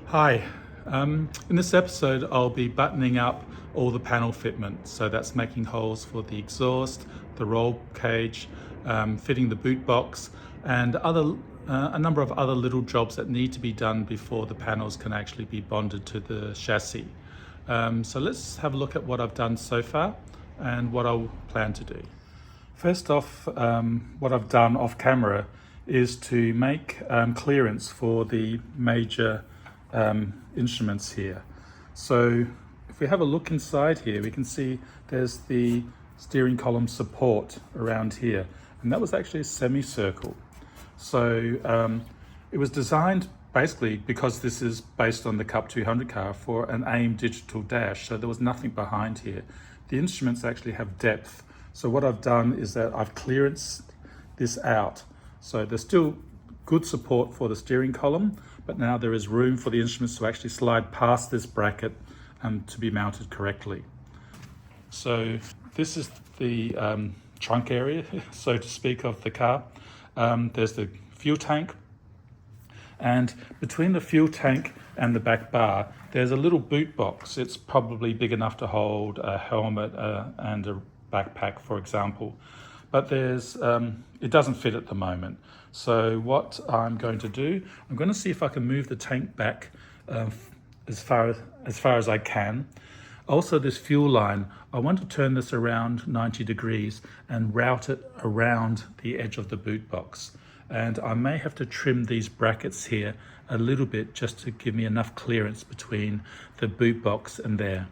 Hi, in this episode I'll be buttoning up all the panel fitment. So that's making holes for the exhaust, the roll cage, fitting the boot box and a number of other little jobs that need to be done before the panels can actually be bonded to the chassis. So let's have a look at what I've done so far and what I'll plan to do. First off, what I've done off camera is to make clearance for the major instruments here. So if we have a look inside here, we can see there's the steering column support around here, and that was actually a semicircle. So it was designed basically because this is based on the Cup 200 car for an AIM digital dash, so there was nothing behind here. The instruments actually have depth, so what I've done is that I've clearanced this out. So there's still good support for the steering column, but now there is room for the instruments to actually slide past this bracket to be mounted correctly. So this is the trunk area, so to speak, of the car. There's the fuel tank, and between the fuel tank and the back bar, there's a little boot box. It's probably big enough to hold a helmet and a backpack, for example. But it doesn't fit at the moment. So what I'm going to do, I'm going to see if I can move the tank back as far as I can. Also, this fuel line, I want to turn this around 90 degrees and route it around the edge of the boot box. And I may have to trim these brackets here a little bit just to give me enough clearance between the boot box and there.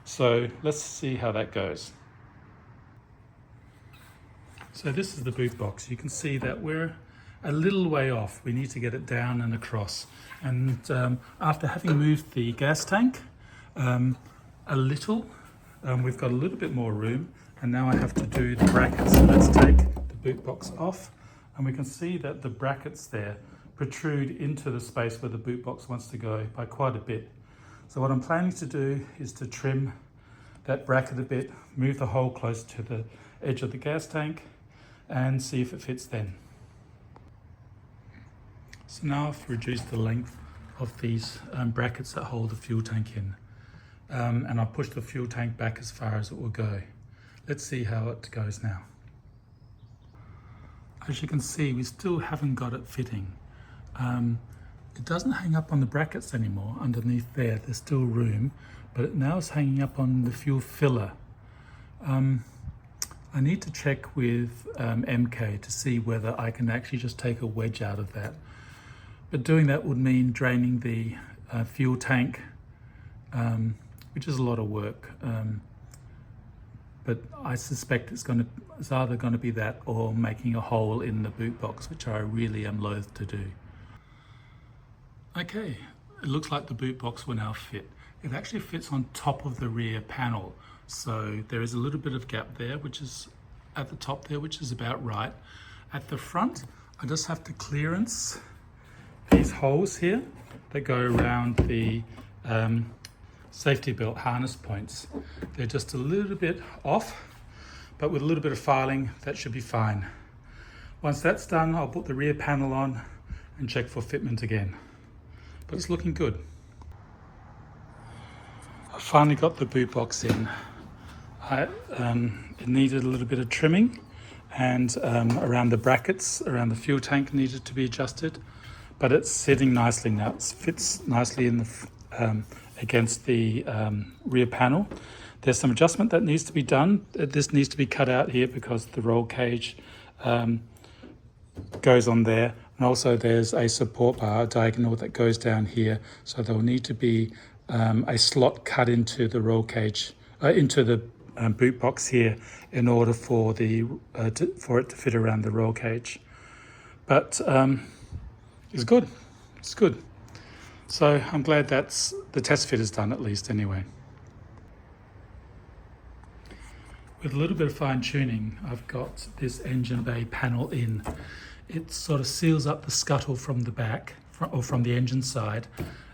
So let's see how that goes. So this is the boot box. You can see that we're a little way off. We need to get it down and across. And after having moved the gas tank a little, we've got a little bit more room. And now I have to do the brackets. So let's take the boot box off. And we can see that the brackets there protrude into the space where the boot box wants to go by quite a bit. So what I'm planning to do is to trim that bracket a bit, move the hole close to the edge of the gas tank, and see if it fits then. So now I've reduced the length of these brackets that hold the fuel tank in, and I've pushed the fuel tank back as far as it will go. Let's see how it goes now. As you can see, we still haven't got it fitting. It doesn't hang up on the brackets anymore. Underneath there's still room, but now it's hanging up on the fuel filler. I need to check with MK to see whether I can actually just take a wedge out of that. But doing that would mean draining the fuel tank, which is a lot of work. But I suspect it's either going to be that or making a hole in the boot box, which I really am loath to do. Okay, it looks like the boot box will now fit. It actually fits on top of the rear panel. So there is a little bit of gap there, which is at the top there, which is about right. At the front, I just have to clearance these holes here that go around the safety belt harness points. They're just a little bit off, but with a little bit of filing, that should be fine. Once that's done, I'll put the rear panel on and check for fitment again. But it's looking good. I finally got the boot box in. It needed a little bit of trimming, and around the brackets, around the fuel tank needed to be adjusted, but it's sitting nicely now. It fits nicely in the against the rear panel. There's some adjustment that needs to be done. This needs to be cut out here because the roll cage goes on there, and also there's a support bar diagonal that goes down here, so there will need to be a slot cut into the roll cage, into the boot box here, in order for for it to fit around the roll cage. But it's good. It's good. So I'm glad that's the test fit is done at least anyway. With a little bit of fine tuning, I've got this engine bay panel in. It sort of seals up the scuttle from the back, or from the engine side,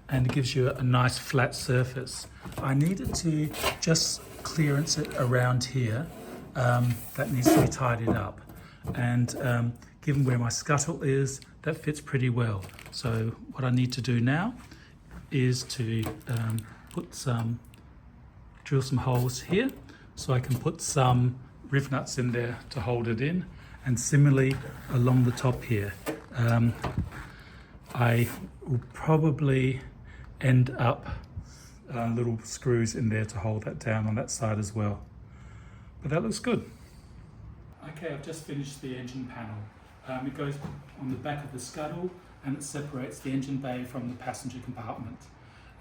and it gives you a nice flat surface. I needed to just clearance it around here. That needs to be tidied up. And given where my scuttle is, that fits pretty well. So what I need to do now is to drill some holes here so I can put some riv nuts in there to hold it in, and similarly along the top here. I will probably end up little screws in there to hold that down on that side as well. But that looks good. Okay, I've just finished the engine panel. It goes on the back of the scuttle and it separates the engine bay from the passenger compartment.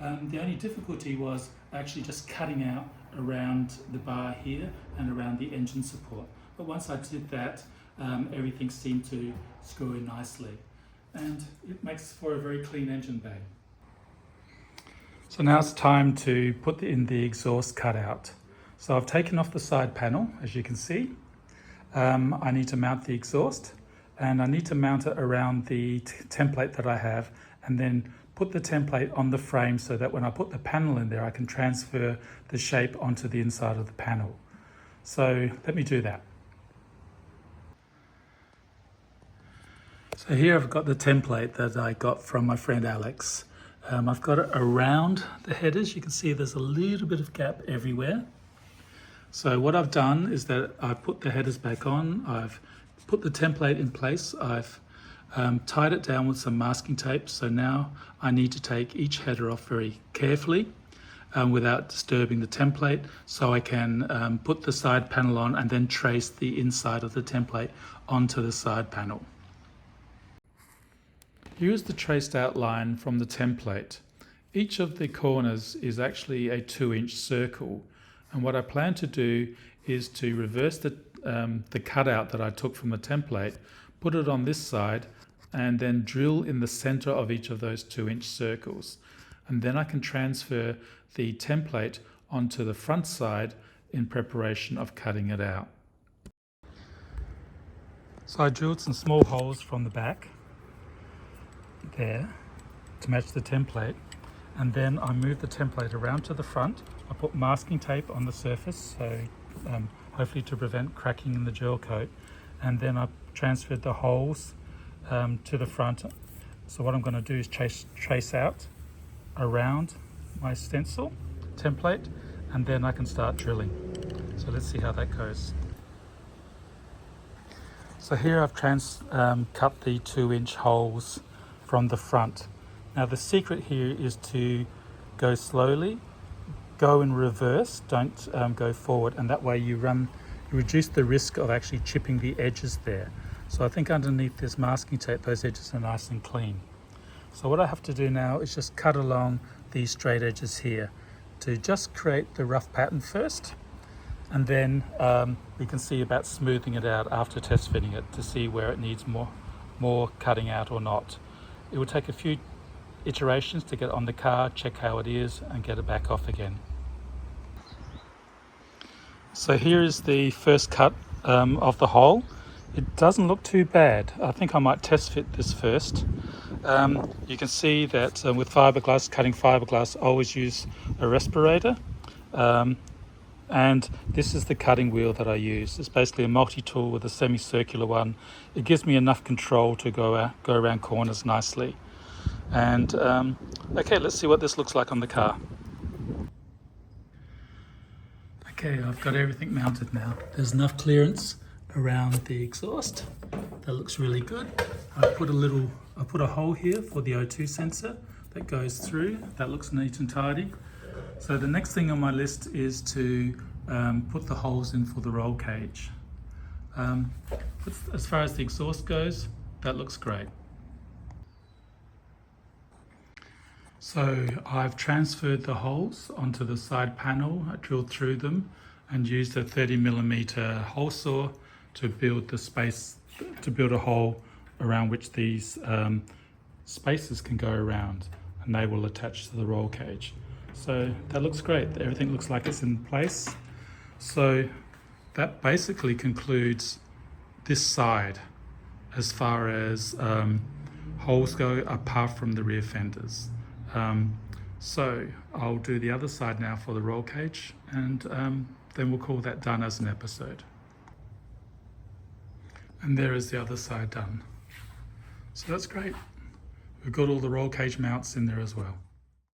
The only difficulty was actually just cutting out around the bar here and around the engine support. But once I did that, everything seemed to screw in nicely. And it makes for a very clean engine bay. So now it's time to put in the exhaust cutout. So I've taken off the side panel, as you can see. I need to mount the exhaust, and I need to mount it around the template that I have, and then put the template on the frame so that when I put the panel in there, I can transfer the shape onto the inside of the panel. So let me do that. So here I've got the template that I got from my friend Alex. I've got it around the headers. You can see there's a little bit of gap everywhere. So what I've done is that I've put the headers back on, I've put the template in place, I've tied it down with some masking tape. So now I need to take each header off very carefully without disturbing the template, so I can put the side panel on and then trace the inside of the template onto the side panel. Here's the traced outline from the template. Each of the corners is actually a 2-inch circle. And what I plan to do is to reverse the cutout that I took from the template, put it on this side, and then drill in the center of each of those 2-inch circles. And then I can transfer the template onto the front side in preparation of cutting it out. So I drilled some small holes from the back there to match the template, and then I moved the template around to the front. I put masking tape on the surface, so hopefully to prevent cracking in the gel coat, and then I transferred the holes to the front. So what I'm going to do is trace out around my stencil template, and then I can start drilling. So let's see how that goes. So here I've cut the 2-inch holes from the front. Now the secret here is to go slowly, go in reverse, don't go forward, and that way you reduce the risk of actually chipping the edges there. So I think underneath this masking tape, those edges are nice and clean. So what I have to do now is just cut along these straight edges here to just create the rough pattern first, and then we can see about smoothing it out after test fitting it to see where it needs more cutting out or not. It will take a few iterations to get on the car, check how it is, and get it back off again. So here is the first cut of the hole. It doesn't look too bad. I think I might test fit this first. You can see that with fiberglass, cutting fiberglass, I always use a respirator. And this is the cutting wheel that I use. It's basically a multi-tool with a semicircular one. It gives me enough control to go around corners nicely. And okay, let's see what this looks like on the car. Okay, I've got everything mounted now. There's enough clearance around the exhaust. That looks really good. I put a hole here for the O2 sensor that goes through. That looks neat and tidy. So the next thing on my list is to put the holes in for the roll cage. As far as the exhaust goes, that looks great. So I've transferred the holes onto the side panel. I drilled through them and used a 30mm hole saw to build a hole around which these spaces can go around, and they will attach to the roll cage. So that looks great. Everything looks like it's in place. So that basically concludes this side as far as holes go, apart from the rear fenders. So I'll do the other side now for the roll cage, and then we'll call that done as an episode. And there is the other side done. So that's great. We've got all the roll cage mounts in there as well.